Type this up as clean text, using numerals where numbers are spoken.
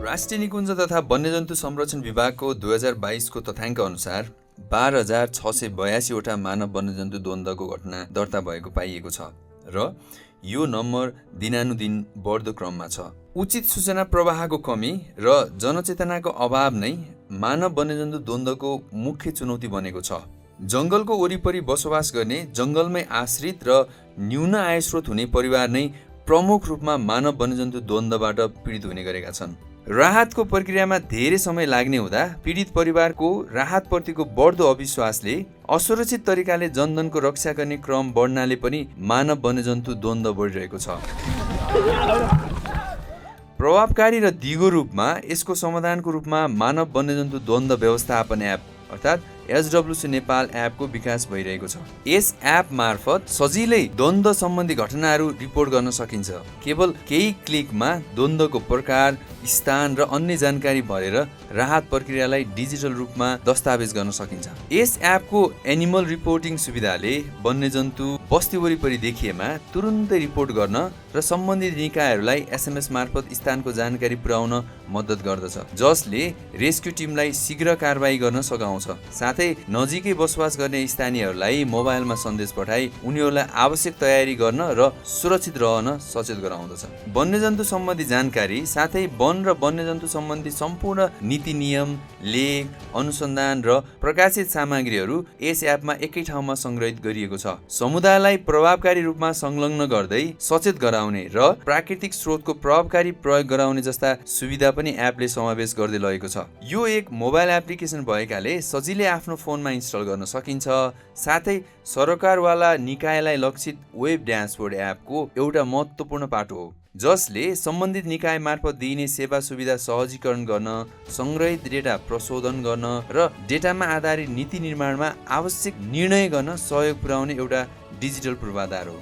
राष्ट्रिय निकुञ्ज तथा वन्यजन्तु संरक्षण विभागको 2022 को तथ्याङ्क अनुसार 12,682 वटा मानव वन्यजन्तु द्वन्द्वको घटना दर्ता भएको पाइएको छ र यो नम्बर दिनानुदिन बढ्दो क्रममा छ। उचित सूचना प्रवाहको कमी र जनचेतनाको अभाव नै मानव वन्यजन्तु द्वन्द्वको मुख्य चुनौती बनेको छ। जङ्गलको वरिपरि बसोबास गर्ने, जङ्गलमै आश्रित र न्यून आय स्रोत हुने परिवार नै प्रमुख रूपमा मानव वन्यजन्तु द्वन्द्वबाट पीडित हुने गरेका छन्। राहतको प्रक्रियामा धेरै समय लाग्ने हुँदा पीडित परिवारको राहतप्रतिको बढ्दो अविश्वासले असुरक्षित तरिकाले जनधनको रक्षा गर्ने क्रम बढ्नाले पनि मानव वन्यजन्तु द्वन्द्व बढिरहेको छ। प्रभावकारी र दिगो रूपमा यसको समाधानको रूपमा मानव वन्यजन्तु द्वन्द्व व्यवस्थापन एप अर्थात् SWC नेपाल एपको विकास भइरहेको छ। यस एप मार्फत सजिलै द्वन्द्व सम्बन्धी घटनाहरू रिपोर्ट गर्न सकिन्छ। केवल केही क्लिकमा द्वन्द्वको प्रकार, स्थान र अन्य जानकारी भरेर राहत प्रक्रियालाई डिजिटल रूपमा दस्तावेज गर्न सकिन्छ। यस एपको एनिमल रिपोर्टिङ सुविधाले वन्यजन्तु बस्ती वरिपरि देखिएमा तुरुन्तै रिपोर्ट गर्न र सम्बन्धित निकायहरूलाई SMS मार्फत स्थानको जानकारी पुर्याउन मद्दत गर्दछ, जसले रेस्क्यु टिमलाई शीघ्र कारबाही गर्न सघाउँछ। साथै नजिकै बसोबास गर्ने स्थानीयहरूलाई मोबाइलमा सन्देश पठाई उनीहरूलाई आवश्यक तयारी गर्न र सुरक्षित रहन सचेत गराउँदछ। वन्यजन्तु सम्बन्धी जानकारी साथै वन र वन्यजन्तु सम्बन्धी सम्पूर्ण नीति नियम, लेख, अनुसन्धान र प्रकाशित सामग्रीहरू यस एपमा एकै ठाउँमा संग्रहित गरिएको छ। समुदायलाई प्रभावकारी रूपमा संलग्न गर्दै सचेत गराउने र प्राकृतिक स्रोतको प्रभावकारी प्रयोग गराउने जस्ता सुविधा पनि एपले समावेश गर्दै लगेको छ। यो एक मोबाइल एप्लिकेसन भएकाले सजिलै आफ्नो फोनमा इन्स्टल गर्न सकिन्छ। साथै सरकारवाला निकायलाई लक्षित वेब ड्यासबोर्ड एपको एउटा महत्त्वपूर्ण पाटो हो, जसले सम्बन्धित निकाय मार्फत दिइने सेवा सुविधा सहजीकरण गर्न, संग्रहित डेटा प्रशोधन गर्न र डेटामा आधारित नीति निर्माणमा आवश्यक निर्णय गर्न सहयोग पुर्याउने एउटा डिजिटल पूर्वाधार हो।